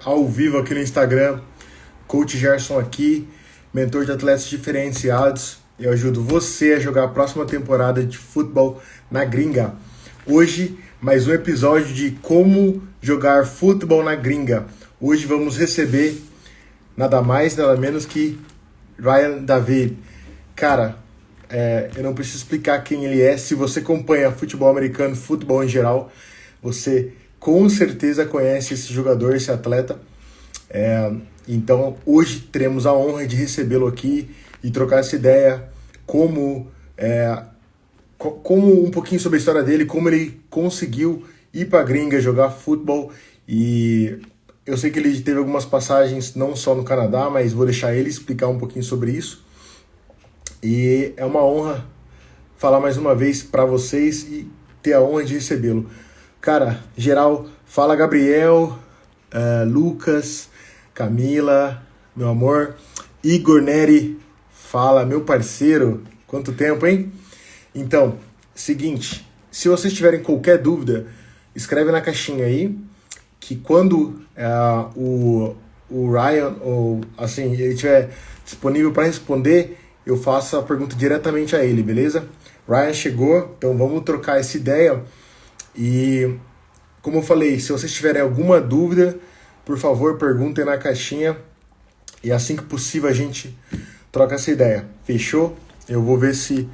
ao vivo aqui no Instagram. Coach Gerson aqui, mentor de atletas diferenciados. Eu ajudo você a jogar a próxima temporada de futebol na gringa. Hoje, mais um episódio de como jogar futebol na gringa. Hoje vamos receber nada mais, nada menos que Ryan David. Cara, eu não preciso explicar quem ele é. Se você acompanha futebol americano, futebol em geral, você com certeza conhece esse jogador, esse atleta. Então, hoje teremos a honra de recebê-lo aqui e trocar essa ideia, como um pouquinho sobre a história dele, como ele conseguiu ir para a gringa jogar futebol. E eu sei que ele teve algumas passagens não só no Canadá, mas vou deixar ele explicar um pouquinho sobre isso. E é uma honra falar mais uma vez para vocês e ter a honra de recebê-lo. Cara, geral, fala Gabriel, Lucas, Camila, meu amor, Igor Neri, fala meu parceiro, quanto tempo, hein? Então, seguinte, se vocês tiverem qualquer dúvida, escreve na caixinha aí, que quando o Ryan, ou assim, ele estiver disponível para responder, eu faço a pergunta diretamente a ele, beleza? Ryan chegou, então vamos trocar essa ideia. E, como eu falei, se vocês tiverem alguma dúvida, por favor, perguntem na caixinha. E assim que possível a gente troca essa ideia. Fechou? Eu vou ver se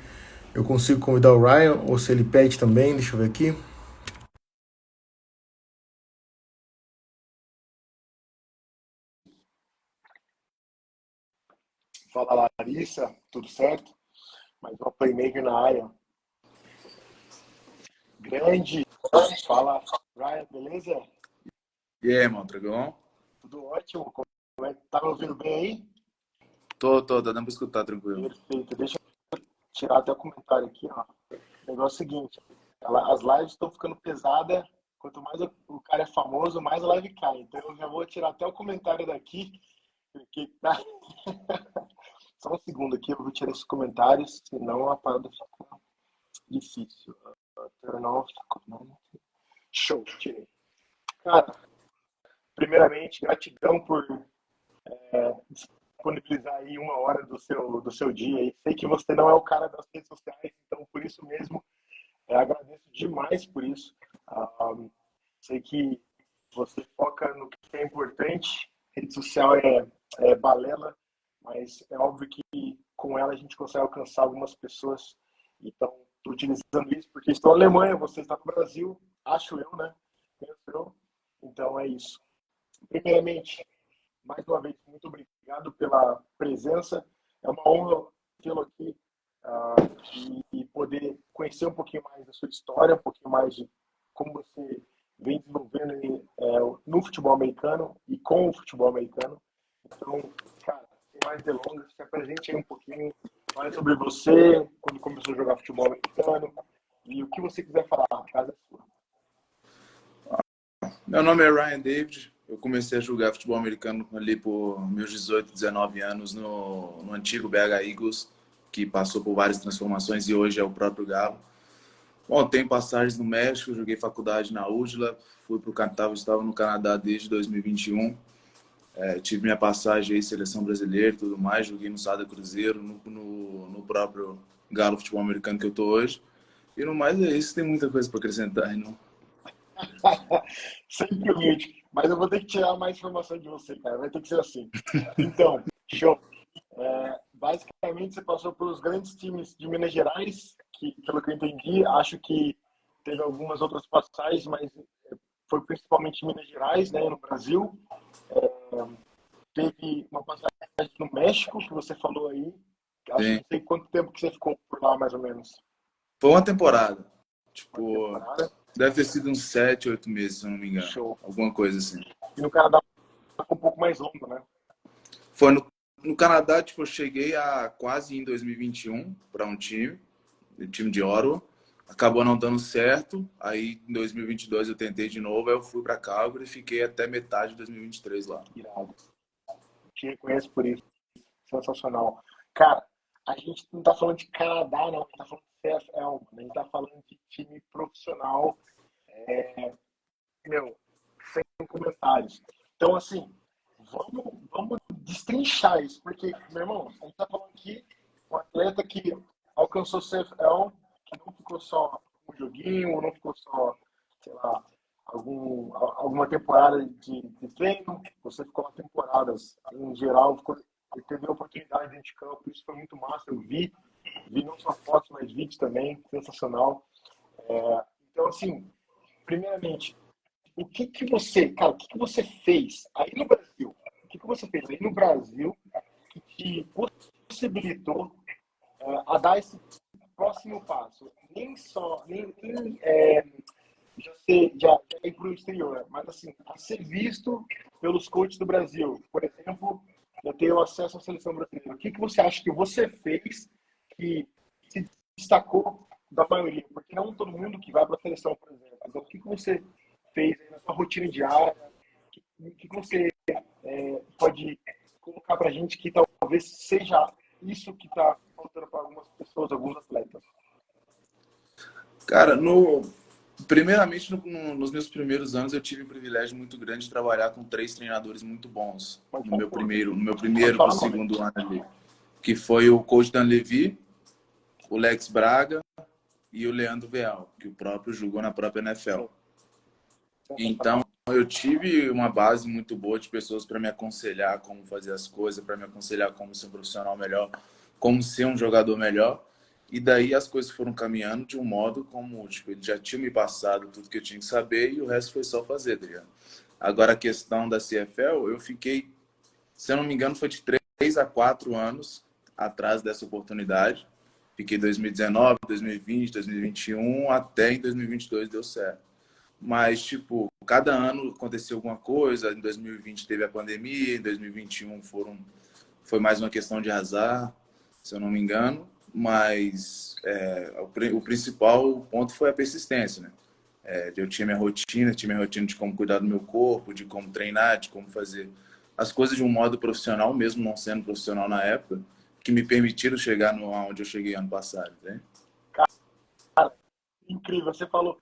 eu consigo convidar o Ryan ou se ele pede também. Deixa eu ver aqui. Fala, Larissa, tudo certo? Mais uma playmaker na área. Grande. Fala, Ryan, beleza? E aí, irmão, tranquilão? Tudo ótimo. Como é que tá me ouvindo bem aí? Tá dando pra escutar tranquilo. Perfeito. Deixa eu tirar até o comentário aqui, ó. O negócio é o seguinte, as lives estão ficando pesadas. Quanto mais o cara é famoso, mais a live cai. Então eu já vou tirar até o comentário daqui, porque tá... Só um segundo aqui, eu vou tirar esses comentários, senão a parada fica difícil. Turn off. Show, tirei. Cara, primeiramente, gratidão por disponibilizar aí uma hora do seu dia. E sei que você não é o cara das redes sociais, então por isso mesmo agradeço demais por isso. Sei que você foca no que é importante. Rede social é balela, mas é óbvio que com ela a gente consegue alcançar algumas pessoas. Então, estou utilizando isso porque estou na Alemanha, você está no Brasil, acho eu, né? Penso eu. Então, é isso. Primeiramente, mais uma vez, muito obrigado pela presença. É uma honra tê-lo aqui e poder conhecer um pouquinho mais da sua história, um pouquinho mais de como você vem desenvolvendo no futebol americano e com o futebol americano. Então, cara, sem mais delongas, se apresente aí um pouquinho, fale sobre você, quando começou a jogar futebol americano e o que você quiser falar, a casa é sua. Meu nome é Ryan David. Eu comecei a jogar futebol americano ali por meus 18, 19 anos no antigo BH Eagles, que passou por várias transformações e hoje é o próprio Galo. Bom, tenho passagens no México, joguei faculdade na UDLA, fui para o Canadá, estava no Canadá desde 2021. Tive minha passagem aí, seleção brasileira e tudo mais, joguei no Sada Cruzeiro, no próprio Galo Futebol Americano que eu tô hoje. E no mais é isso, tem muita coisa para acrescentar, não? Sempre humilde, mas eu vou ter que tirar mais informação de você, cara, vai ter que ser assim. Então, show. Basicamente, você passou pelos grandes times de Minas Gerais, que, pelo que eu entendi, acho que teve algumas outras passagens, mas foi principalmente Minas Gerais, né, no Brasil. Teve uma passagem no México, que você falou aí. Acho que não sei quanto tempo que você ficou por lá, mais ou menos. Foi uma temporada. Tipo, deve ter sido uns 7, 8 meses, se eu não me engano. Show. Alguma coisa assim. E no Canadá ficou um pouco mais longo, né? Foi no Canadá, tipo, eu cheguei a quase em 2021 para um time de Ottawa. Acabou não dando certo. Aí em 2022 eu tentei de novo, aí eu fui para Calgary e fiquei até metade de 2023 lá. Irado. Te reconheço por isso. Sensacional. Cara, a gente não tá falando de Canadá, não. A gente tá falando de CFL. A gente tá falando de time profissional. Meu, sem comentários. Então, assim, vamos destrinchar isso, porque, meu irmão, a gente tá falando aqui um atleta que alcançou o CFL, que não ficou só um joguinho, não ficou só, sei lá, alguma temporada de treino, você ficou lá temporadas em geral, teve a oportunidade dentro de campo, isso foi muito massa, eu vi não só fotos, mas vídeos também, sensacional. Então, assim, primeiramente, o que que você fez aí no Brasil? O que que você fez aí no Brasil que te possibilitou a dar esse próximo passo? Nem já ir para o exterior, mas assim, a ser visto pelos coaches do Brasil. Por exemplo, eu tenho acesso à seleção brasileira. O que que você acha que você fez que se destacou da maioria? Porque não todo mundo que vai para a seleção, por exemplo. Então, o que que você fez na sua rotina diária? O que você pode colocar para a gente que talvez seja isso que está faltando para algumas pessoas, alguns atletas? Cara, primeiramente, nos meus primeiros anos, eu tive o privilégio muito grande de trabalhar com 3 treinadores muito bons no meu primeiro para o segundo ano ali, que foi o coach Dan Levy, o Lex Braga e o Leandro Veal, que o próprio jogou na própria NFL. Então, eu tive uma base muito boa de pessoas para me aconselhar como fazer as coisas, para me aconselhar como ser um profissional melhor, como ser um jogador melhor. E daí as coisas foram caminhando de um modo como, tipo, ele já tinha me passado tudo que eu tinha que saber e o resto foi só fazer, tá ligado? Agora, a questão da CFL, eu fiquei, se eu não me engano, foi de 3 a 4 anos atrás dessa oportunidade. Fiquei 2019, 2020, 2021, até em 2022 deu certo. Mas, tipo, cada ano aconteceu alguma coisa. Em 2020 teve a pandemia, em 2021 foi mais uma questão de azar, se eu não me engano. Mas o principal ponto foi a persistência, né? Eu tinha minha rotina de como cuidar do meu corpo, de como treinar, de como fazer as coisas de um modo profissional, mesmo não sendo profissional na época, que me permitiram chegar onde eu cheguei ano passado, né? Cara, incrível. Você falou,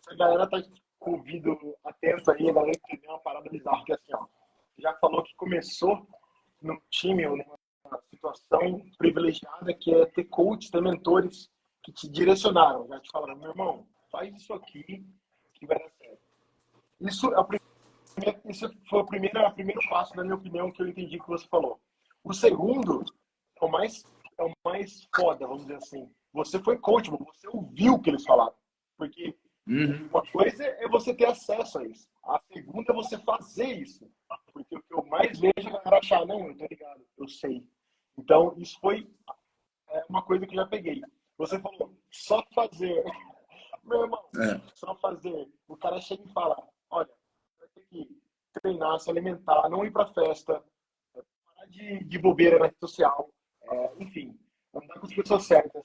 a galera tá com o ouvido atento aí, a galera entendeu uma parada bizarra, que assim, ó, já falou que começou num time ou numa situação privilegiada que é ter coaches, ter mentores que te direcionaram, já te falaram, meu irmão, faz isso aqui que vai dar certo. Isso foi o primeiro passo, na minha opinião, que eu entendi que você falou. O segundo é o mais foda, vamos dizer assim. Você foi coach, você ouviu o que eles falaram. Porque uma coisa é você ter acesso a isso. A segunda é você fazer isso. Porque o que eu mais vejo é a galera achar, não, eu tô ligado, eu sei. Então, isso foi uma coisa que eu já peguei. Você falou, só fazer. Meu irmão, só fazer. O cara chega e fala, olha, vai ter que treinar, se alimentar, não ir pra festa, parar de bobeira na rede social, enfim, andar com as pessoas certas.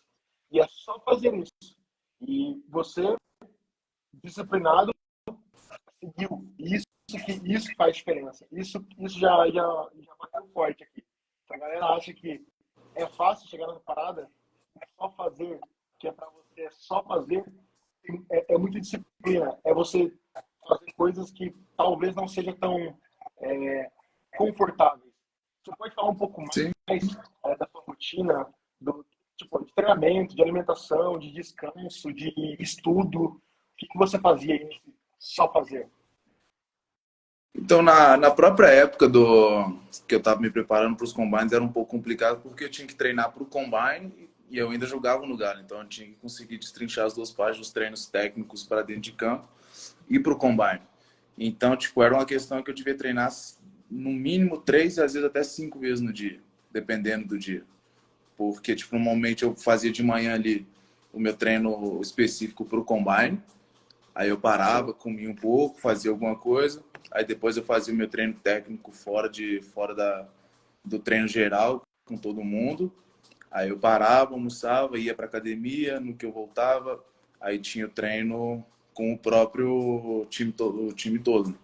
E é só fazer isso. E você, disciplinado, seguiu. Isso que faz diferença. Isso já bateu forte aqui. A galera acha que é fácil chegar nessa parada, é só fazer, que é pra você, é só fazer. É muita disciplina. É você fazer coisas que talvez não sejam tão confortáveis. Você pode falar um pouco mais da sua rotina, tipo, de treinamento, de alimentação, de descanso, de estudo? O que você fazia aí, só fazer? Então, na própria época que eu estava me preparando para os combines, era um pouco complicado, porque eu tinha que treinar para o combine e eu ainda jogava no Galo. Então, eu tinha que conseguir destrinchar as duas partes dos treinos técnicos para dentro de campo e para o combine. Então, tipo, era uma questão que eu devia treinar no mínimo 3, às vezes até 5 vezes no dia, dependendo do dia. Porque, tipo, normalmente eu fazia de manhã ali o meu treino específico para o combine. Aí eu parava, comia um pouco, fazia alguma coisa. Aí depois eu fazia o meu treino técnico fora do treino geral com todo mundo. Aí eu parava, almoçava, ia para academia. No que eu voltava, aí tinha o treino com o próprio o time todo,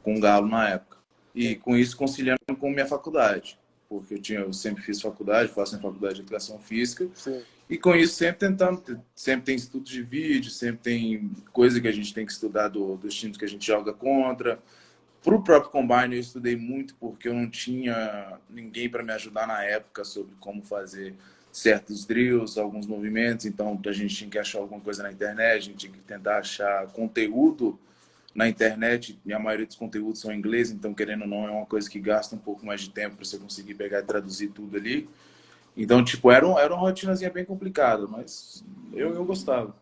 com o Galo na época. E com isso conciliando com minha faculdade, porque eu sempre fiz faculdade, faço minha faculdade de educação física. Sim. E com isso sempre tentando, sempre tem estudos de vídeo, sempre tem coisa que a gente tem que estudar dos times que a gente joga contra, Para o próprio Combine eu estudei muito porque eu não tinha ninguém para me ajudar na época sobre como fazer certos drills, alguns movimentos, então a gente tinha que achar alguma coisa na internet, a gente tinha que tentar achar conteúdo na internet, e a maioria dos conteúdos são em inglês, então querendo ou não é uma coisa que gasta um pouco mais de tempo para você conseguir pegar e traduzir tudo ali. Então, tipo, era uma rotinazinha bem complicada, mas eu gostava.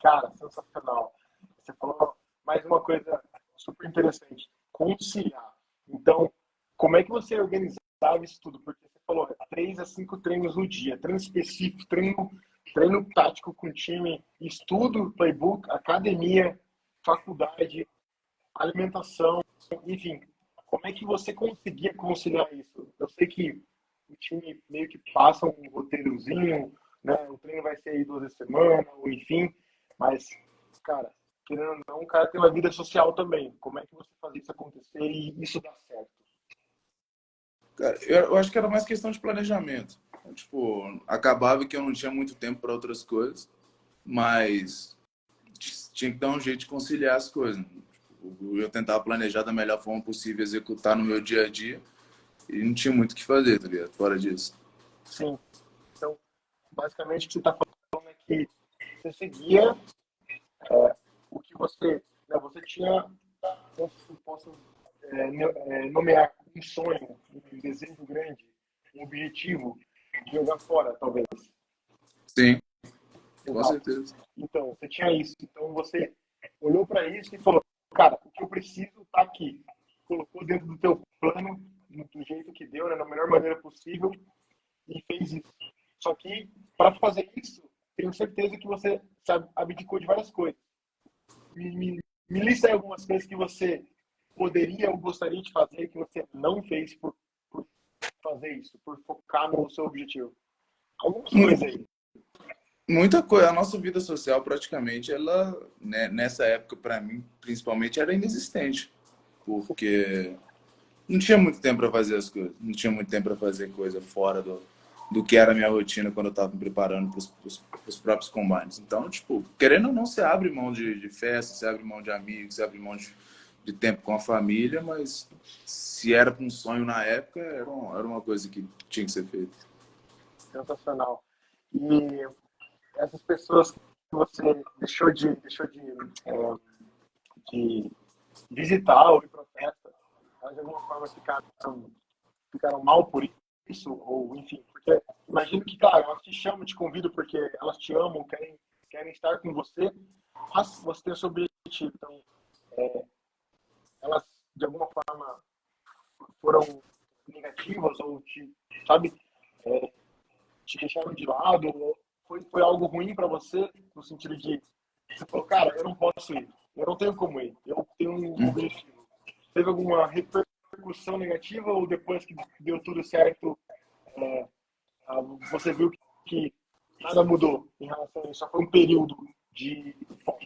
Cara, sensacional. Você falou mais uma coisa super interessante, conciliar. Então, como é que você organizava isso tudo? Porque você falou 3 a 5 treinos no dia, treino específico, treino tático com o time, estudo, playbook, academia, faculdade, alimentação, enfim. Como é que você conseguia conciliar isso? Eu sei que o time meio que passa um roteirozinho, né? O treino vai ser aí 2 vezes por semana, ou enfim, mas, cara, querendo ou não, o cara tem uma vida social também. Como é que você faz isso acontecer e isso dar certo? Cara, eu acho que era mais questão de planejamento. Então, tipo, acabava que eu não tinha muito tempo para outras coisas, mas tinha que dar um jeito de conciliar as coisas. Tipo, eu tentava planejar da melhor forma possível, executar no meu dia a dia, e não tinha muito o que fazer, tá ligado? Fora disso. Sim. Então, basicamente, o que você está falando é que você seguia o que você, né, você tinha, posso nomear um sonho, um desejo grande, um objetivo de jogar fora, talvez. Sim, com Exato. certeza. Então, você tinha isso. Então, você olhou para isso e falou, cara, o que eu preciso está aqui. Colocou dentro do teu plano, do jeito que deu, né, da melhor maneira possível, e fez isso. Só que, para fazer isso, tenho certeza que você sabe, abdicou de várias coisas. Me lista aí algumas coisas que você poderia ou gostaria de fazer que você não fez por fazer isso, por focar no seu objetivo. Algumas coisas aí. Muita coisa. A nossa vida social, praticamente, ela, né, nessa época, para mim, principalmente, era inexistente. Porque não tinha muito tempo para fazer as coisas. Não tinha muito tempo para fazer coisa fora do que era a minha rotina quando eu estava me preparando para os próprios combates. Então, tipo, querendo ou não, você abre mão de festa, você abre mão de amigos, você abre mão de tempo com a família, mas se era um sonho na época, era uma coisa que tinha que ser feita. Sensacional. E essas pessoas que você de visitar ou ir para festa, elas de alguma forma ficaram mal por isso, ou enfim, porque imagino que, claro, elas te chamam, te convidam porque elas te amam, querem estar com você, mas você tem o seu objetivo. Então, elas de alguma forma foram negativas ou sabe, é, te deixaram de lado, ou foi algo ruim para você, no sentido de você falou, cara, eu não posso ir, eu não tenho como ir, eu tenho um objetivo. Teve alguma repercussão negativa ou depois que deu tudo certo, é, você viu que nada mudou em relação a isso, só foi um período de foco?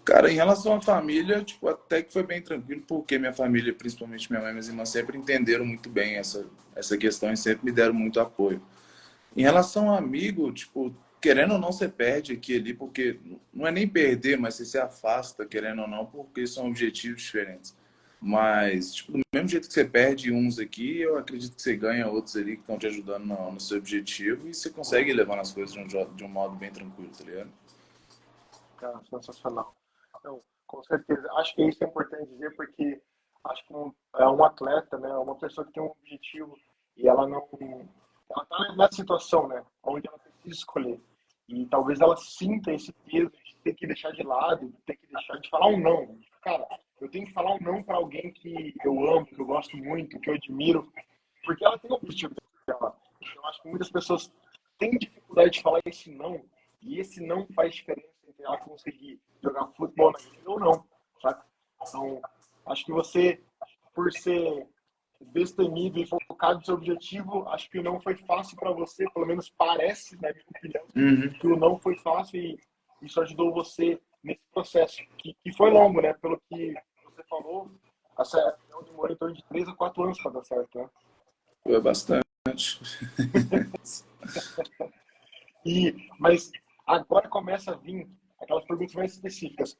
Cara, em relação à família, tipo, até que foi bem tranquilo, porque minha família, principalmente minha mãe e minhas irmãs, sempre entenderam muito bem essa questão e sempre me deram muito apoio. Em relação ao amigo, tipo, querendo ou não, você perde aqui ali, porque não é nem perder, mas você se afasta, querendo ou não, porque são objetivos diferentes. Mas, tipo, do mesmo jeito que você perde uns aqui, eu acredito que você ganha outros ali que estão te ajudando no seu objetivo e você consegue levar as coisas de um modo bem tranquilo, tá ligado? Cara, sensacional. Então, com certeza. Acho que isso é importante dizer porque acho que é um atleta, né, uma pessoa que tem um objetivo e ela não, ela está nessa situação, né, onde ela precisa escolher. E talvez ela sinta esse peso de ter que deixar de lado, ter que deixar de falar um não. Cara, eu tenho que falar um não para alguém que eu amo, que eu gosto muito, que eu admiro, porque ela tem o objetivo dela. Eu acho que muitas pessoas têm dificuldade de falar esse não, e esse não faz diferença entre ela conseguir jogar futebol na vida ou não, sabe? Então, acho que você, por ser destemido e focado no seu objetivo, acho que o não foi fácil para você, pelo menos parece, na minha opinião, Uhum. que o não foi fácil e isso ajudou você nesse processo, que foi longo, né? Pelo que você falou, a seleção demorou em torno de 3 a 4 anos para dar certo, né? Foi bastante. Mas agora começa a vir aquelas perguntas mais específicas.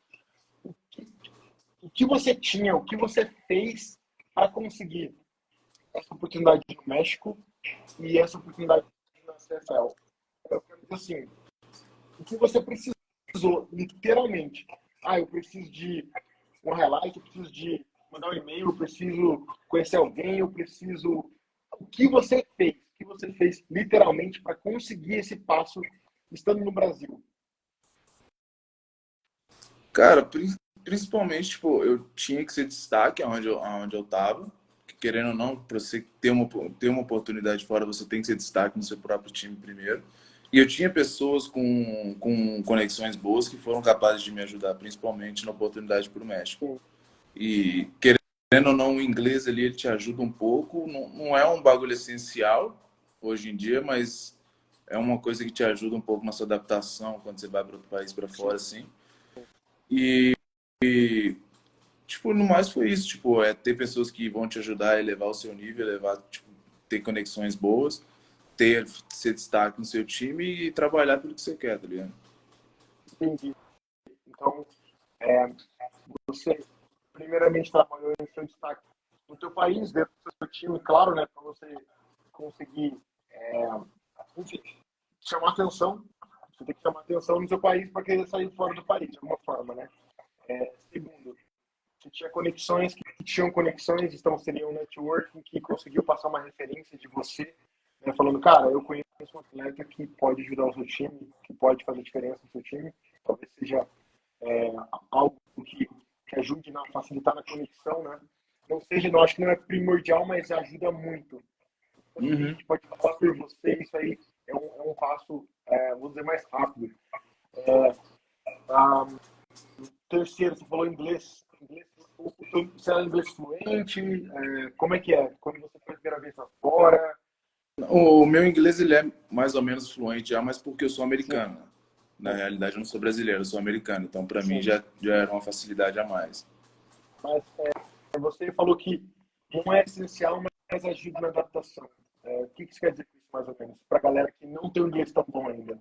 o que você tinha, o que você fez para conseguir essa oportunidade no México e essa oportunidade na CFL. Eu quero dizer assim, o que você precisou, literalmente. Eu preciso de um highlight, eu preciso de mandar um e-mail, eu preciso conhecer alguém, eu preciso... O que você fez? O que você fez, literalmente, para conseguir esse passo estando no Brasil? Cara, principalmente, tipo, eu tinha que ser destaque aonde eu tava. Querendo ou não, para você ter uma oportunidade fora, você tem que ser destaque no seu próprio time primeiro. E eu tinha pessoas com conexões boas que foram capazes de me ajudar, principalmente na oportunidade para o México. E querendo ou não, o inglês ali ele te ajuda um pouco. Não é um bagulho essencial hoje em dia, mas é uma coisa que te ajuda um pouco na sua adaptação quando você vai para outro país para fora, assim. E, tipo, no mais foi isso, tipo, é ter pessoas que vão te ajudar a elevar o seu nível, tipo, ter conexões boas, ser destaque no seu time e trabalhar pelo que você quer, tá ligado? Entendi. Então, você primeiramente trabalhou em seu destaque no teu país, dentro do seu time, claro, né, para você conseguir, enfim, chamar atenção. Você tem que chamar atenção no seu país para querer sair fora do país, de alguma forma, né? Segundo, você tinha conexões que tinham conexões, então seria um networking que conseguiu passar uma referência de você, né, falando, cara, eu conheço um atleta que pode ajudar o seu time, que pode fazer diferença no seu time, talvez seja algo que ajude a facilitar na conexão, né? Não seja, não acho que não é primordial, mas ajuda muito. Quando a gente pode falar por você, isso aí é um passo, vou dizer, mais rápido. Terceiro, você falou inglês. Você é inglês fluente? Como é que é? Quando você foi a primeira vez lá fora? O meu inglês ele é mais ou menos fluente já, mas porque eu sou americano. Sim. Na realidade, eu não sou brasileiro, eu sou americano. Então, para mim, Sim. já era uma facilidade a mais. Mas você falou que não é essencial, mas ajuda na adaptação. O que isso quer dizer com isso, mais ou menos? Para a galera que não tem um inglês tão bom ainda.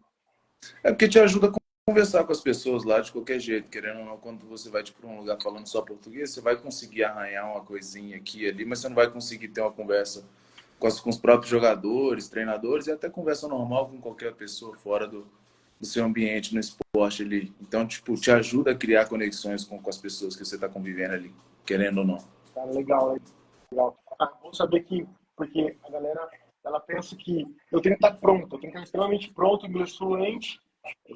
É porque te ajuda a conversar com as pessoas lá de qualquer jeito, querendo ou não, quando você vai para um lugar falando só português, você vai conseguir arranhar uma coisinha aqui e ali, mas você não vai conseguir ter uma conversa com os próprios jogadores, treinadores e até conversa normal com qualquer pessoa fora do seu ambiente no esporte ali. Então, tipo, te ajuda a criar conexões com as pessoas que você está convivendo ali, querendo ou não. Cara, legal, legal. Bom saber que, porque a galera, ela pensa que eu tenho que estar pronto, eu tenho que estar extremamente pronto, inglês fluente,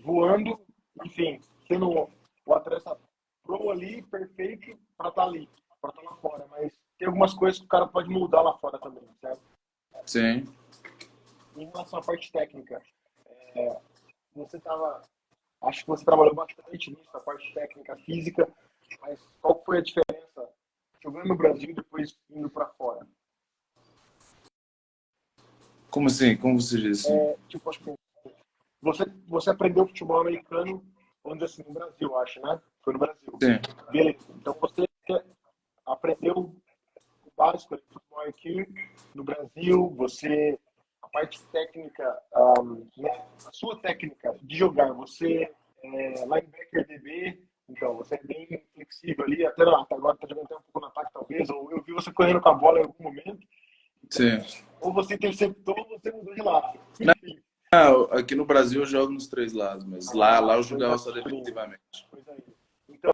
voando, enfim, sendo o atleta pro ali, perfeito, para estar ali, para estar lá fora. Mas tem algumas coisas que o cara pode mudar lá fora também, certo? Sim. Em relação à parte técnica, você estava, acho que você trabalhou bastante nisso, a parte técnica, física, mas qual foi a diferença jogando no Brasil e depois indo para fora? Como assim? Como você disse? Tipo assim, você aprendeu futebol americano, vamos dizer assim, no Brasil, acho, né? Foi no Brasil. Sim. Beleza. Então você aprendeu o básico de futebol aqui no Brasil, a parte técnica, né? A sua técnica de jogar, você linebacker DB, então você é bem flexível ali, até agora está jogando até um pouco no ataque talvez, ou eu vi você correndo com a bola em algum momento, então, Sim. ou você interceptou ou você mudou de lado. Não, Enfim. aqui no Brasil eu jogo nos três lados, mas lá eu jogava só defensivamente. Então,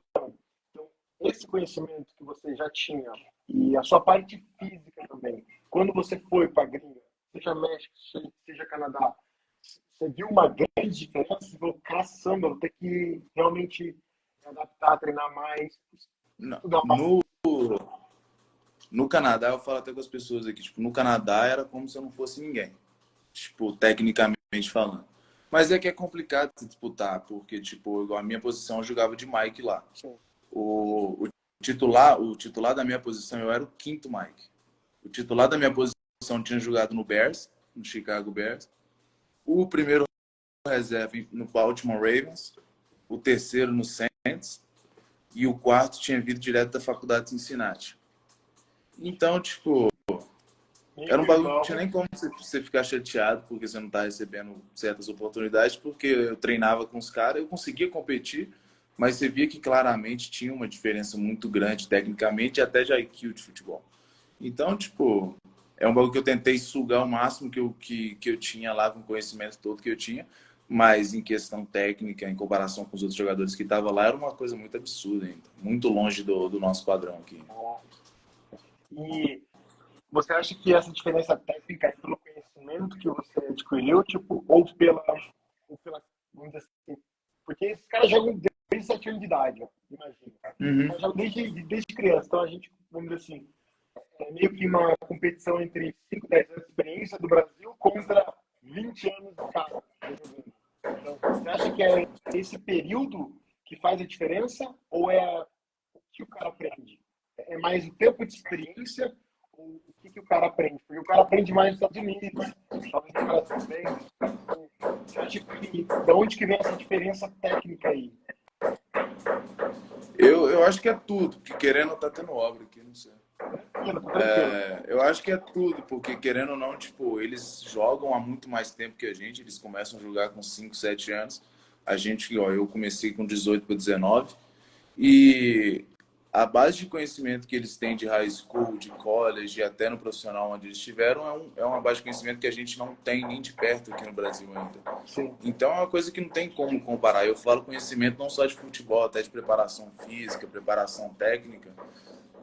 esse conhecimento que você já tinha e a sua parte física também, quando você foi para a gringa, seja México, seja Canadá, você viu uma grande diferença? Você falou, caçamba, eu vou ter que realmente me adaptar, treinar mais, estudar mais. No Canadá, eu falo até com as pessoas aqui, tipo, no Canadá era como se eu não fosse ninguém, tipo, tecnicamente falando. Mas é que é complicado se disputar, porque, tipo, igual a minha posição eu jogava de Mike lá. Sim. O titular da minha posição, eu era o quinto Mike. O titular da minha posição tinha jogado no Bears, no Chicago Bears. O primeiro reserva no Baltimore Ravens. O terceiro no Saints. E o quarto tinha vindo direto da faculdade de Cincinnati. Então, tipo, era um bagulho que não tinha nem como você ficar chateado porque você não tá recebendo certas oportunidades, porque eu treinava com os caras, eu conseguia competir, mas você via que claramente tinha uma diferença muito grande tecnicamente e até de IQ de futebol. Então, tipo, é um bagulho que eu tentei sugar o máximo que eu tinha lá, com o conhecimento todo que eu tinha, mas em questão técnica, em comparação com os outros jogadores que estavam lá, era uma coisa muito absurda ainda, muito longe do nosso padrão aqui. E você acha que essa diferença técnica é pelo conhecimento que você adquiriu, tipo, ou pela, vamos dizer assim, porque esses caras jogam desde 7 anos de idade, imagina. Uhum. Eles jogam desde criança, então a gente, vamos dizer assim, é meio que uma competição entre 5, 10 anos de experiência do Brasil contra 20 anos de cara. Então, você acha que é esse período que faz a diferença ou é o que o cara aprende? É mais o tempo de experiência ou o que o cara aprende? Porque o cara aprende mais nos Estados Unidos, talvez no Brasil também. Então, você acha que de onde que vem essa diferença técnica aí? Eu acho que é tudo, porque querendo tá tendo obra aqui, não sei. Tranquilo. Eu acho que é tudo, porque querendo ou não, tipo, eles jogam há muito mais tempo que a gente, eles começam a jogar com 5, 7 anos. A gente, ó, eu comecei com 18 para 19 e a base de conhecimento que eles têm de high school, de college e até no profissional onde eles estiveram é uma base de conhecimento que a gente não tem nem de perto aqui no Brasil ainda. Sim. Então é uma coisa que não tem como comparar. Eu falo conhecimento não só de futebol, até de preparação física, preparação técnica.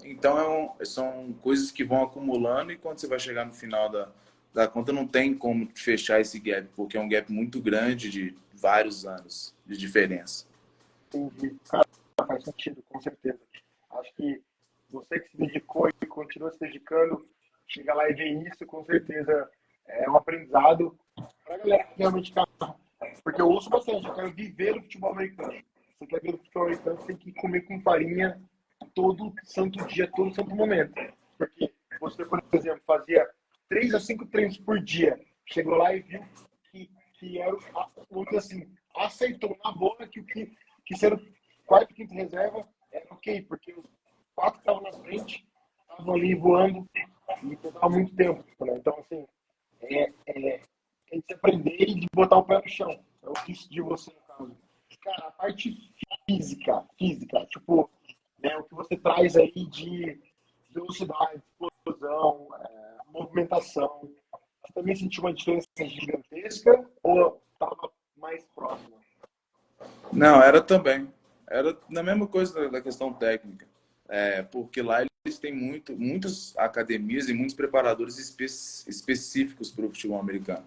Então são coisas que vão acumulando e quando você vai chegar no final da conta não tem como fechar esse gap, porque é um gap muito grande de vários anos de diferença. Entendi. Cara, faz sentido, com certeza. Acho que você que se dedicou e continua se dedicando, chegar lá e ver isso, com certeza é um aprendizado para a galera que realmente quer. Porque eu ouço bastante, eu quero viver o futebol americano. Você quer ver o futebol americano, você tem que comer com farinha todo santo dia, todo santo momento. Porque você, por exemplo, fazia 3 a 5 treinos por dia, chegou lá e viu que era, vamos dizer assim, aceitou na boa que ser o quarto, quinto reserva era ok, porque os 4 que estavam na frente estavam ali voando e levava muito tempo. Né? Então, assim, tem que se aprender e de botar o pé no chão. É o que isso de você, no caso. Cara, a parte física, tipo, né, o que você traz aí de velocidade, explosão, movimentação. Você também sentiu uma diferença gigantesca ou estava mais próximo? Não, era também. Era na mesma coisa da questão técnica. Porque lá eles têm muitas academias e muitos preparadores específicos para o futebol americano.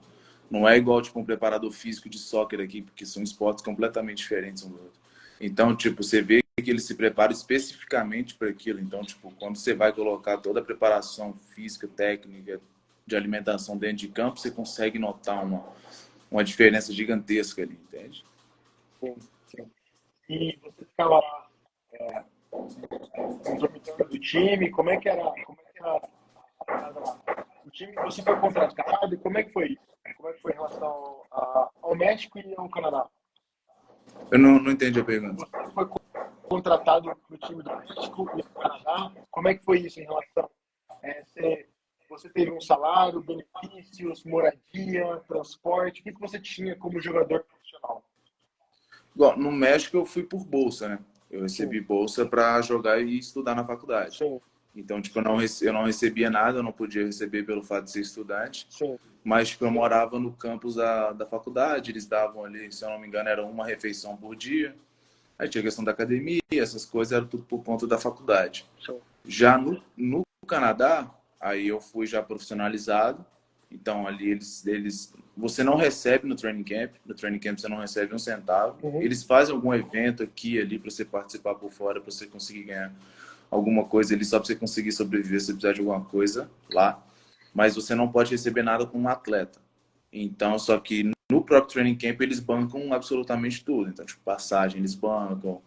Não é igual tipo um preparador físico de soccer aqui, porque são esportes completamente diferentes um do outro. Então, tipo, você vê que eles se preparam especificamente para aquilo. Então, tipo, quando você vai colocar toda a preparação física, técnica, de alimentação dentro de campo, você consegue notar uma diferença gigantesca ali, entende? Sim, sim. E você ficava lá nos dormitórios do time, como é que era a parada lá? O time, você foi contratado, como é que foi isso? Como é que foi em relação ao México e ao Canadá? Eu não entendi a pergunta. Você foi contratado no time do México e do Canadá, como é que foi isso em relação? Você teve um salário, benefícios, moradia, transporte, o que você tinha como jogador profissional? Igual, no México eu fui por bolsa, né? Eu Sim, recebi bolsa para jogar e estudar na faculdade. sim, Então, tipo, eu não recebia nada, eu não podia receber pelo fato de ser estudante. sim. Mas, tipo, eu morava no campus da faculdade, eles davam ali, se eu não me engano, era uma refeição por dia. Aí tinha a questão da academia, essas coisas, era tudo por conta da faculdade. Show. Já no Canadá, aí eu fui já profissionalizado. Então, ali você não recebe no training camp você não recebe um centavo. Uhum. Eles fazem algum evento aqui ali para você participar por fora, para você conseguir ganhar alguma coisa ali, só para você conseguir sobreviver se precisar de alguma coisa lá. Mas você não pode receber nada como um atleta. Então, só que no próprio training camp eles bancam absolutamente tudo. Então, tipo, passagem eles bancam,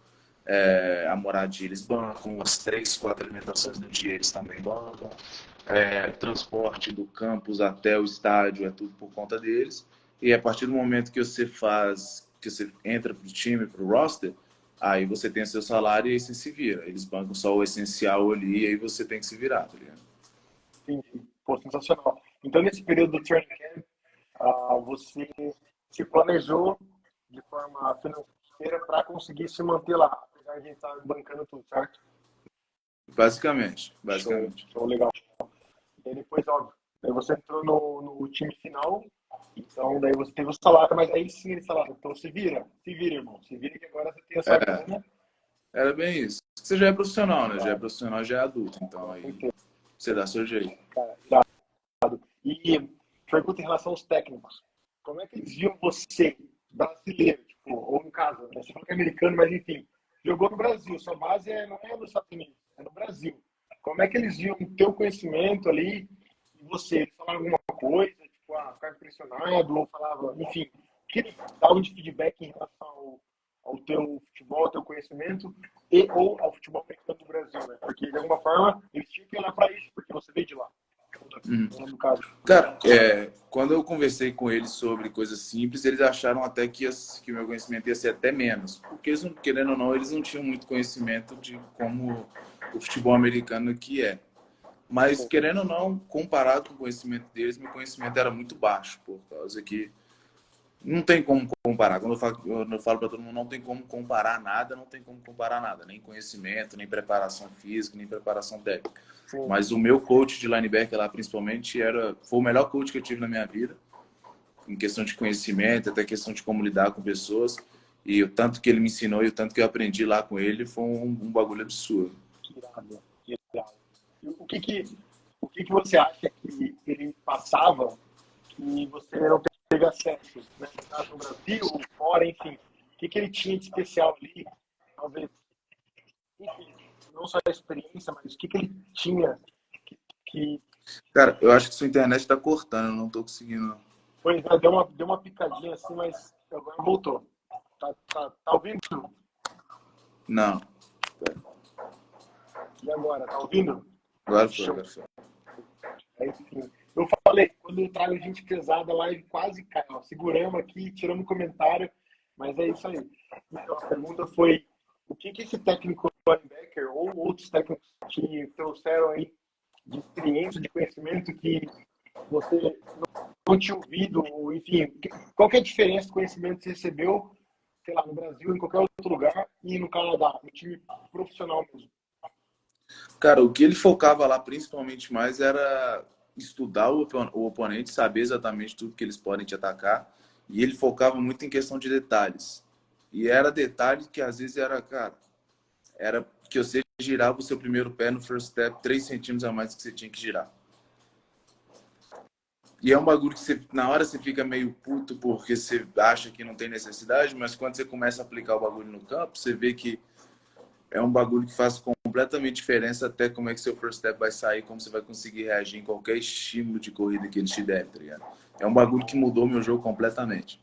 a moradia eles bancam, as 3, 4 alimentações do dia eles também bancam, transporte do campus até o estádio é tudo por conta deles. E a partir do momento que você entra pro time, pro roster, aí você tem seu salário e aí você se vira. Eles bancam só o essencial ali e aí você tem que se virar, tá ligado? Entendi. Pô, sensacional. Então, nesse período do training camp, você se planejou de forma financeira para conseguir se manter lá, apesar de a gente estar bancando tudo, certo? Basicamente. Show, legal. E aí depois, óbvio, aí você entrou no time final, então daí você teve o salário, mas aí sim ele salário. Então se vira, irmão. Se vira que agora você tem essa grana. Era bem isso. Você já é profissional, né? Já é profissional, já é adulto. Então aí você dá seu jeito. Cara, e pergunta em relação aos técnicos. Como é que eles viam você, brasileiro, tipo, ou no caso, né? Você falou que é americano, mas enfim, jogou no Brasil, sua base não é nos Estados Unidos, é no Brasil. Como é que eles viam o teu conhecimento ali e você? Eles falavam alguma coisa, tipo, ficava impressionado, ou falava, enfim, o que eles davam de feedback em relação ao teu futebol, ao teu conhecimento ou ao futebol americano do Brasil, né? Porque, de alguma forma, eles tinham que olhar para isso, porque você veio de lá. No caso. Cara, quando eu conversei com eles sobre coisas simples, eles acharam até que o meu conhecimento ia ser até menos. Porque eles, querendo ou não, eles não tinham muito conhecimento de como o futebol americano que é. Mas, querendo ou não, comparado com o conhecimento deles, meu conhecimento era muito baixo, por causa que não tem como comparar. Quando eu falo para todo mundo, não tem como comparar nada, não tem como comparar nada. Nem conhecimento, nem preparação física, nem preparação técnica. Sim. Mas o meu coach de linebacker lá, principalmente, foi o melhor coach que eu tive na minha vida. Em questão de conhecimento, até questão de como lidar com pessoas. E o tanto que ele me ensinou e o tanto que eu aprendi lá com ele foi um bagulho absurdo. Que irado, que irado. O que você acha que ele passava que você não teve acesso, né? No Brasil, fora, enfim. O que ele tinha de especial ali? Talvez, enfim, não só a experiência, mas o que ele tinha que... Cara, eu acho que sua internet tá cortando, eu não tô conseguindo. Pois é, deu uma picadinha assim, mas agora voltou. Tá ouvindo? Não. E agora, tá ouvindo? Agora foi. Enfim, eu falei, quando eu trago gente pesada, a live quase cai. Ó, seguramos aqui, tiramos comentário, mas é isso aí. Então, a pergunta foi, o que esse técnico linebacker ou outros técnicos te trouxeram aí de experiência, de conhecimento que você não tinha ouvido, enfim, qual que é a diferença do conhecimento que você recebeu, sei lá, no Brasil, em qualquer outro lugar, e no Canadá, no time profissional mesmo? Cara, o que ele focava lá principalmente mais era estudar o oponente, saber exatamente tudo que eles podem te atacar. E ele focava muito em questão de detalhes. E era detalhe que às vezes era que você girava o seu primeiro pé no first step 3 centímetros a mais que você tinha que girar. E é um bagulho que você, na hora você fica meio puto porque você acha que não tem necessidade, mas quando você começa a aplicar o bagulho no campo, você vê que é um bagulho que faz completamente diferença até como é que seu first step vai sair, como você vai conseguir reagir em qualquer estímulo de corrida que ele te der, tá ligado? É um bagulho que mudou meu jogo completamente.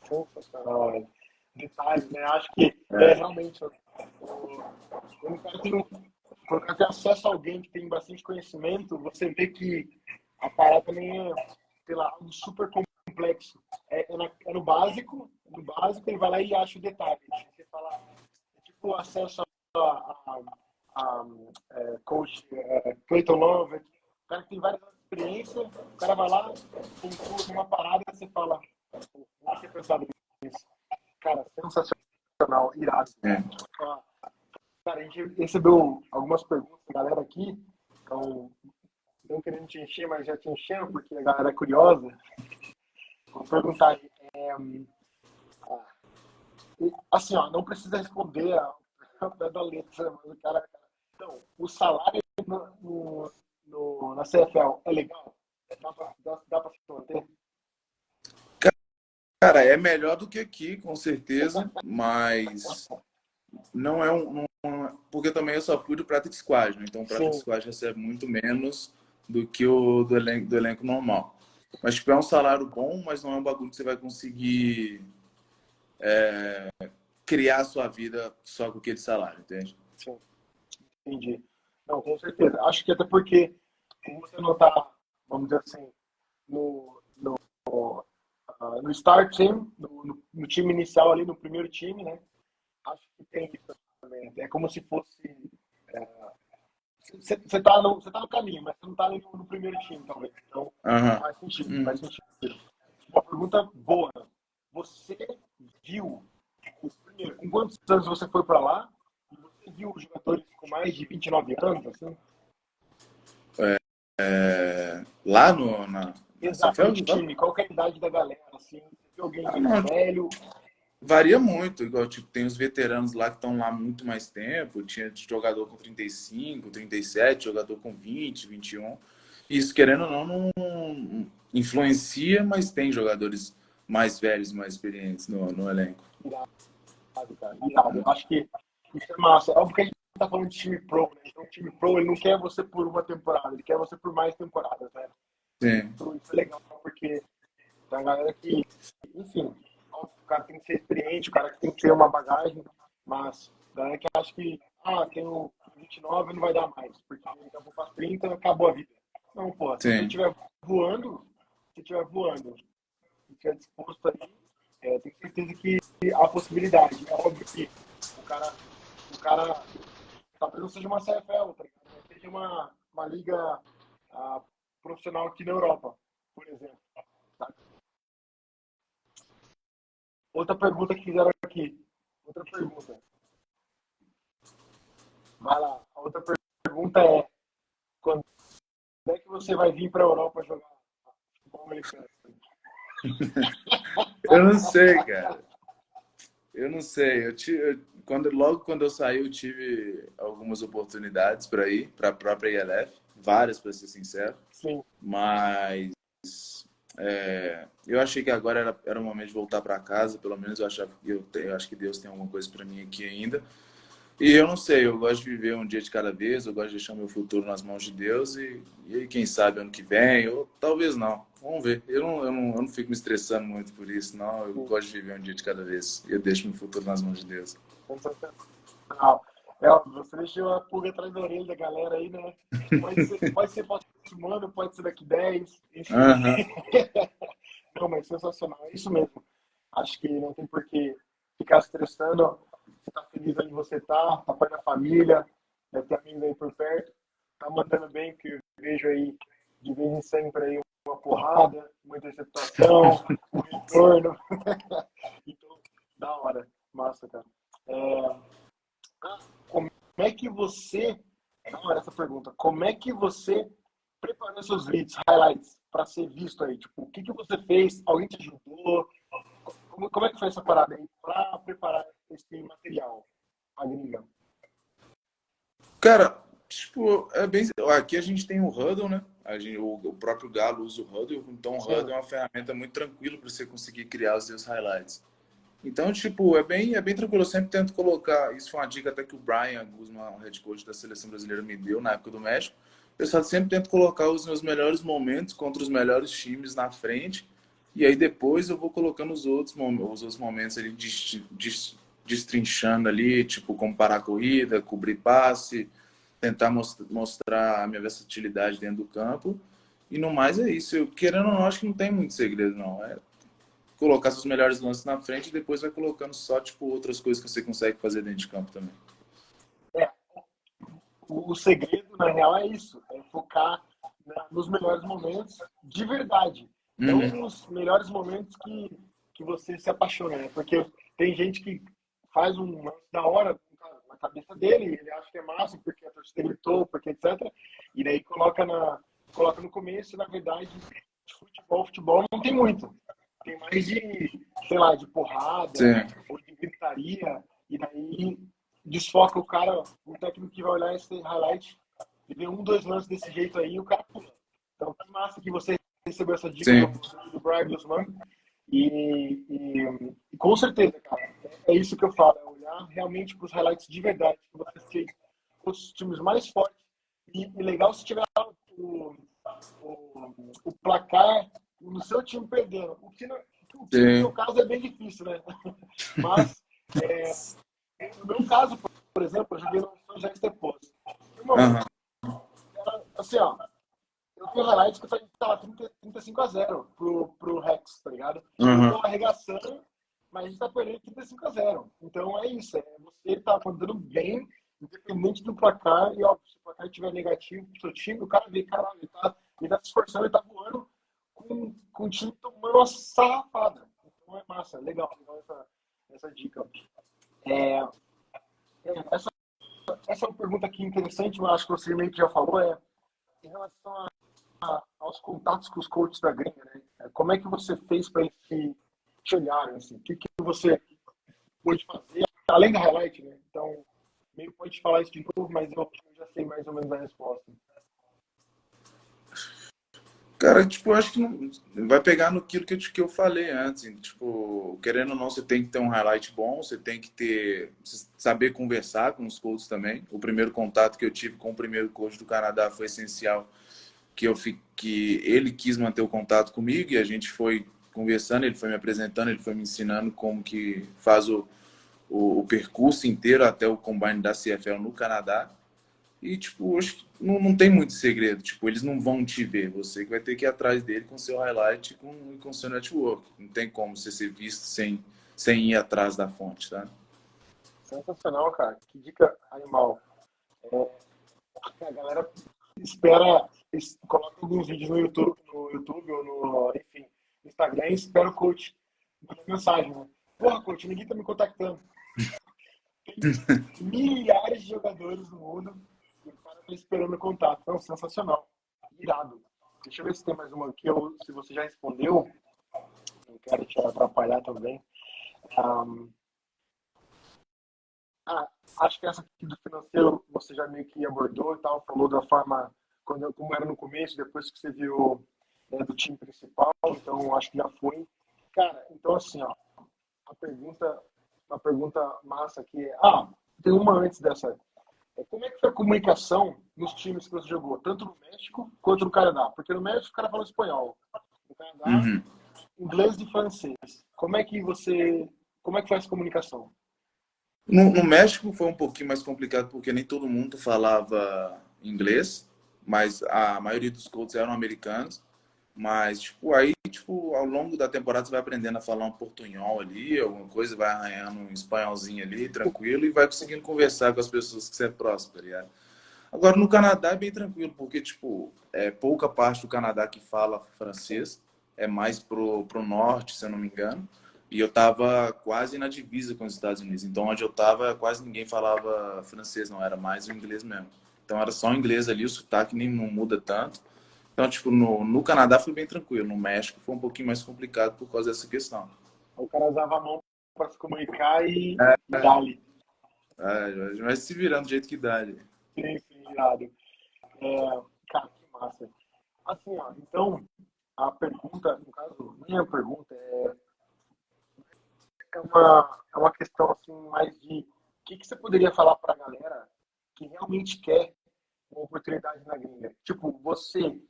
Sensacional, velho. Detalhes, né? Acho que realmente quando o cara tem acesso a alguém que tem bastante conhecimento, você vê que a parada também é, sei lá, algo super complexo. No básico, ele vai lá e acha o detalhe. Você fala, é tipo acesso a coach Clayton Love, o cara que tem várias experiências, o cara vai lá, pontua uma parada e você fala, não tinha pensado nisso. Cara, sensacional, irado. Cara, a gente recebeu algumas perguntas da galera aqui, então, não querendo te encher, mas já te enchendo, porque a galera é curiosa. Vou perguntar, assim, ó, não precisa responder da letra, mas o cara... Então, o salário na CFL é legal? Dá pra se manter? Cara, é melhor do que aqui, com certeza, mas não é porque também eu só fui do Practice Squad, né? Então o Practice Squad recebe muito menos do que o do elenco normal. Mas tipo, é um salário bom, mas não é um bagulho que você vai conseguir criar a sua vida só com aquele salário, entende? Sim, entendi. Não, com certeza. Acho que até porque, como você não está, vamos dizer assim, no start team, no time inicial ali, no primeiro time, né? Acho que tem isso também. É como se fosse... Você tá no caminho, mas você não tá ali no primeiro time, talvez. Então, faz sentido, faz sentido. Uma pergunta boa. Você viu primeiro, com quantos anos você foi para lá? E você viu jogadores com mais de 29 anos, assim? Lá na Exato, CFL, no você fala? time. Qual que é a idade da galera, assim? Você viu alguém Ah, mais não, velho? varia muito, igual tipo, tem os veteranos lá que estão lá muito mais tempo, tinha jogador com 35, 37, jogador com 20, 21. Isso, querendo ou não influencia, mas tem jogadores mais velhos, mais experientes no elenco. Irado, cara. Irado. Eu acho que isso é massa. Óbvio que a gente tá falando de time pro, né? Então o time pro, ele não quer você por uma temporada, ele quer você por mais temporadas, né? Sim, Então isso é legal, porque tem a galera que, enfim, o cara tem que ser experiente, o cara que tem que ter uma bagagem, mas a galera que acha que, tenho 29 não vai dar mais, porque daqui a pouco faz 30 acabou a vida. Não, pô, se você sim. estiver voando, se estiver disposto aí, tenho certeza que há possibilidade. É óbvio que o cara talvez não seja uma CFL, tá ligado? Mas seja uma liga ah, profissional aqui na Europa, por exemplo. Tá? Outra pergunta que fizeram aqui. Outra pergunta. Vai lá. A outra pergunta é: quando é que você vai vir para a Europa jogar futebol americano? Eu não sei, cara. Eu não sei. Logo quando eu saí, eu tive algumas oportunidades para ir para a própria ILF, várias, para ser sincero. Sim. Mas eu achei que agora era o momento de voltar para casa. Pelo menos eu acho que Deus tem alguma coisa para mim aqui ainda. E eu não sei, eu gosto de viver um dia de cada vez, eu gosto de deixar meu futuro nas mãos de Deus e aí, quem sabe ano que vem, ou talvez não. Vamos ver. Eu não fico me estressando muito por isso, não. Eu Sim. gosto de viver um dia de cada vez. E eu deixo meu futuro nas mãos de Deus. Sensacional. Óbvio, você deixou a pulga atrás da orelha da galera aí, né? Pode ser próximo ano, pode ser daqui 10, enfim. Aham. Não, mas sensacional, é isso mesmo. Acho que não tem por que ficar estressando. Você tá feliz onde você tá perto da família, deve ter amigos aí por perto, tá mandando bem, que eu vejo aí de vez em sempre aí uma porrada, uma interceptação, um retorno. Então, da hora. Massa, cara. Como é que você. Da hora essa pergunta. Como é que você preparou seus vídeos, highlights, para ser visto aí? Tipo, o que você fez? Alguém te ajudou? Como é que foi essa parada aí para preparar esse material, a gringa? Cara, tipo, é bem. Aqui a gente tem o Hudl, né? O próprio Galo usa o Hudl, então o Hudl Sim, é uma ferramenta muito tranquila para você conseguir criar os seus highlights. Então, tipo, é bem tranquilo. Eu sempre tento colocar. Isso foi uma dica até que o Brian Guzman, o head coach da seleção brasileira, me deu na época do México. Eu só sempre tento colocar os meus melhores momentos contra os melhores times na frente. E aí depois eu vou colocando os outros momentos ali, destrinchando ali, tipo, como parar a corrida, cobrir passe, tentar mostrar a minha versatilidade dentro do campo. E no mais é isso. Querendo ou não, acho que não tem muito segredo, não. É colocar seus melhores lances na frente e depois vai colocando só, tipo, outras coisas que você consegue fazer dentro de campo também. é. O segredo, na real, é isso. É focar nos melhores momentos de verdade. Não Uhum. nos melhores momentos que você se apaixona, né? Porque tem gente que faz um lance da hora na cabeça dele, ele acha que é massa porque a torcida gritou, porque etc. E daí coloca no começo, e na verdade, futebol não tem muito. Tem mais de, sei lá, de porrada Sim. ou de gritaria. E daí desfoca o cara, o técnico que vai olhar esse highlight e vê um, dois lances desse jeito aí, e o cara pula. Então, que massa que você recebeu essa dica Sim. do Brian Guzman. E com certeza, cara, é isso que eu falo, é olhar realmente para os highlights de verdade, que você fez os times mais fortes. E legal se tiver o, o placar no seu time perdendo. O que no meu Sim. caso é bem difícil, né? Mas, no meu caso, por exemplo, eu joguei no São José Estepos. Irmão, Aham. assim, ó, eu tenho highlights que eu tava 35-0 pro Rex, tá ligado? Eu tô Aham. arregaçando, mas a gente tá perdendo 35-0. Então é isso, você tá mandando bem, independente do placar, e ó, se o placar estiver negativo pro seu time, o cara vê, caralho, ele tá se esforçando, ele tá voando com o time tomando uma sarrafada. Então é massa, legal essa dica. Essa, essa é uma pergunta aqui interessante, mas acho que você meio que já falou, em relação aos contatos com os coaches da gringa, né? Como é que você fez para eles te olharem, assim? O que você pôde fazer, além da highlight, né? Então, meio pode falar isso de novo, mas eu já sei mais ou menos a resposta. Cara, tipo, eu acho que não, vai pegar no que eu falei antes. Tipo, querendo ou não, você tem que ter um highlight bom, você tem que saber conversar com os coaches também. O primeiro contato que eu tive com o primeiro coach do Canadá foi essencial, que ele quis manter o contato comigo e a gente foi conversando, ele foi me apresentando, ele foi me ensinando como que faz o percurso inteiro até o combine da CFL no Canadá. E, tipo, acho que não tem muito segredo. Tipo, eles não vão te ver. Você que vai ter que ir atrás dele com seu highlight e com seu network. Não tem como você ser visto sem ir atrás da fonte, tá? Sensacional, cara. Que dica animal. A galera espera, coloca alguns vídeos no YouTube ou enfim, no Instagram e espera o coach mandar mensagem, né? Porra, coach, ninguém tá me contactando. Tem milhares de jogadores no mundo e o cara tá esperando contato. Então, sensacional. Irado. Deixa eu ver se tem mais uma aqui. Se você já respondeu, não quero te atrapalhar também. Acho que essa aqui do financeiro você já meio que abordou e tal, falou da forma como era no começo, depois que você viu, né, do time principal, então acho que já foi. Cara, então assim, ó, uma pergunta massa aqui tem uma antes dessa. Como é que foi a comunicação nos times que você jogou, tanto no México quanto no Canadá? Porque no México o cara fala espanhol, no Canadá, Uhum. inglês e francês. Como é que foi essa comunicação? No México foi um pouquinho mais complicado porque nem todo mundo falava inglês, mas a maioria dos coaches eram americanos. Mas, tipo, aí, tipo, ao longo da temporada você vai aprendendo a falar um portunhol ali, alguma coisa, vai arranhando um espanholzinho ali, tranquilo, e vai conseguindo conversar com as pessoas que você é próximo, tá ligado? Agora, no Canadá é bem tranquilo, porque, tipo, é pouca parte do Canadá que fala francês, é mais pro norte, se eu não me engano, e eu tava quase na divisa com os Estados Unidos, então onde eu tava quase ninguém falava francês, não, era mais o inglês mesmo. Então era só o inglês ali, o sotaque nem não muda tanto. Então, tipo, no Canadá foi bem tranquilo, no México foi um pouquinho mais complicado por causa dessa questão. O cara usava a mão para se comunicar e dali. Mas se virando do jeito que dá ali. Sim, irado. Cara, que massa. Assim, ó, então, a pergunta, no caso, minha pergunta é uma questão assim, mais de o que você poderia falar para a galera que realmente quer uma oportunidade na gringa? Tipo, você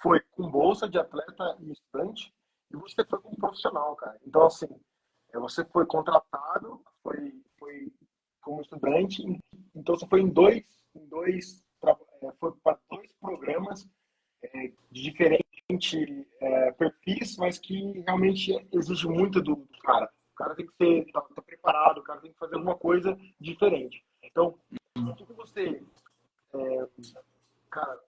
foi com bolsa de atleta e estudante e você foi como profissional, cara. Então, assim, você foi contratado, foi como estudante, então você foi foi para dois programas de diferente perfis, mas que realmente exige muito do cara. O cara tem que tá preparado, o cara tem que fazer alguma coisa diferente. Então, o que você, cara,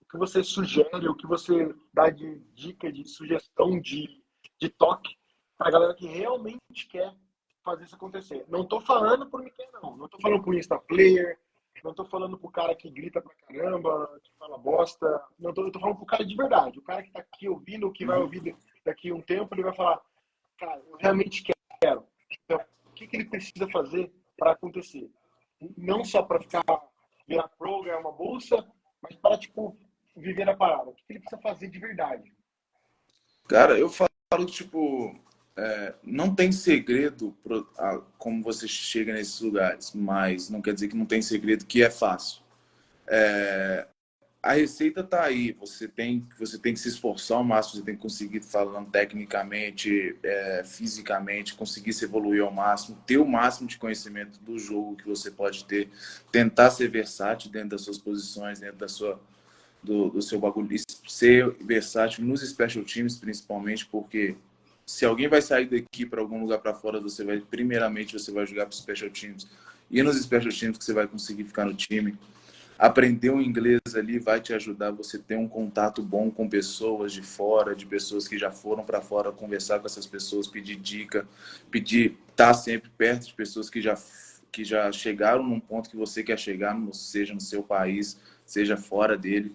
o que você sugere, o que você dá de dica, de sugestão, de toque para a galera que realmente quer fazer isso acontecer? Não estou falando por Miquel, não. Não estou falando por Insta Player, não estou falando pro cara que grita pra caramba, que fala bosta. Não eu tô falando pro cara de verdade. O cara que tá aqui ouvindo, que vai ouvir daqui a um tempo, ele vai falar, cara, eu realmente quero. Então, o que ele precisa fazer para acontecer? Não só para virar pro, ganhar uma bolsa, mas para, tipo, viver a parada. O que ele precisa fazer de verdade? Cara, eu falo, tipo, não tem segredo como você chega nesses lugares, mas não quer dizer que não tem segredo que é fácil. A receita tá aí, você tem que se esforçar ao máximo, você tem que conseguir falando tecnicamente, fisicamente, conseguir se evoluir ao máximo, ter o máximo de conhecimento do jogo que você pode ter, tentar ser versátil dentro das suas posições, dentro do seu bagulho, ser versátil nos special teams, principalmente, porque se alguém vai sair daqui para algum lugar para fora, primeiramente você vai jogar para os special teams, e nos special teams que você vai conseguir ficar no time. aprender o inglês ali vai te ajudar você ter um contato bom com pessoas de fora, de pessoas que já foram para fora, conversar com essas pessoas, pedir dica, pedir estar sempre perto de pessoas que já chegaram num ponto que você quer chegar, seja no seu país, seja fora dele.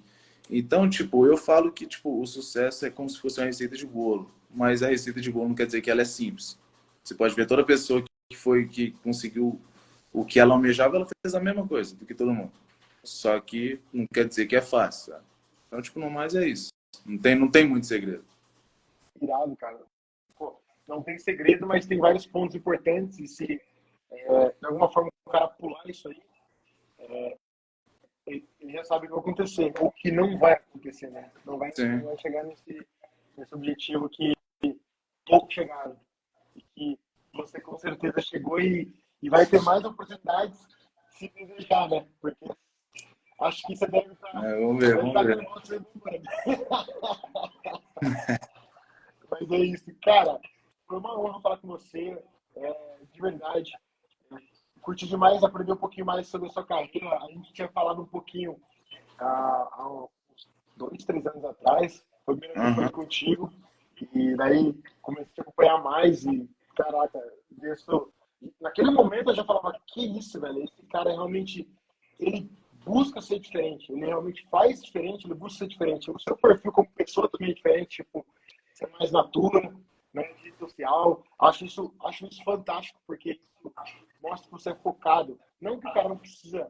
Então, tipo, eu falo que tipo, o sucesso é como se fosse uma receita de bolo, mas a receita de bolo não quer dizer que ela é simples. Você pode ver toda pessoa que conseguiu o que ela almejava, ela fez a mesma coisa do que todo mundo. Só que não quer dizer que é fácil, sabe? Então, tipo, no mais é isso. Não tem muito segredo. Irado, cara. Pô, não tem segredo, mas tem vários pontos importantes e se de alguma forma o cara pular isso aí, ele já sabe o que vai acontecer, ou que não vai acontecer, né? Não Sim. vai chegar nesse objetivo que poucos chegaram. E que você com certeza chegou e vai ter mais oportunidades se desejar, né? Porque acho que você Vamos ver, deve vamos estar ver. nervoso sendo humano. Mas é isso, cara. Foi uma honra falar com você, de verdade. Curti demais aprender um pouquinho mais sobre a sua carreira. A gente tinha falado um pouquinho há uns 2, 3 anos atrás. Foi a primeira vez que eu falei Uhum. contigo. E daí comecei a acompanhar mais e, caraca, isso, naquele momento eu já falava, que isso, velho? Esse cara realmente, ele busca ser diferente. Ele realmente faz diferente, ele busca ser diferente. O seu perfil como pessoa também é diferente, tipo, ser mais natura, né, rede social. Acho isso fantástico, porque isso mostra que você é focado. Não que o cara não precisa,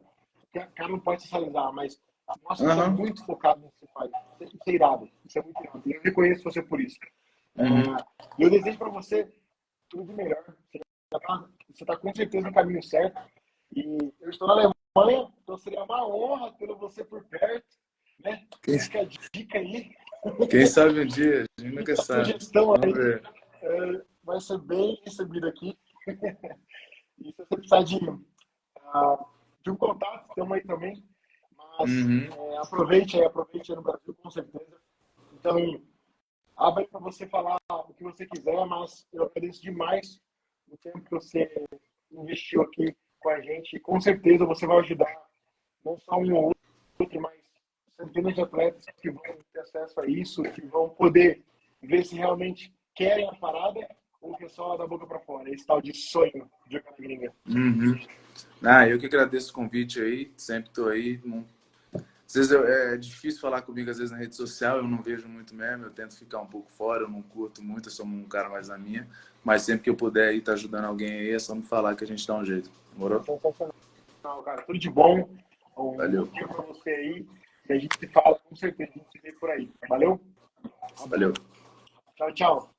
que o cara não pode se realizar, mas mostra que você é Uhum. muito focado no que você faz. Isso é irado. Isso é muito irado. E eu reconheço você por isso. Uhum. E eu desejo para você tudo de melhor. Você tá com certeza no caminho certo. E eu estou na Alemanha, então seria uma honra ter você por perto, né? Quem, Fica a dica aí, quem sabe um dia, a gente nunca fica a sabe. sugestão Vamos aí. ver. Vai ser bem recebido aqui. E se você precisar de um contato, estamos aí também. Mas Uhum. aproveite aí no Brasil, com certeza. Então, abre para você falar o que você quiser, mas eu agradeço demais o tempo que você investiu aqui com a gente. E com certeza você vai ajudar não só um ou outro, mas centenas de atletas que vão ter acesso a isso, que vão poder ver se realmente querem a parada ou que é só da boca para fora. Esse tal de sonho de jogar na gringa. Uhum. Eu que agradeço o convite aí, sempre estou aí. Às vezes é difícil falar comigo, às vezes na rede social, eu não vejo muito mesmo, eu tento ficar um pouco fora, eu não curto muito, eu sou um cara mais na minha, mas sempre que eu puder estar ajudando alguém aí, é só me falar que a gente dá um jeito. Demorou? Sensacional, cara. Tudo de bom. Um bom Valeu. dia para você aí. E a gente se fala com certeza. A gente se vê por aí. Valeu? Um Valeu. abraço. Tchau, tchau.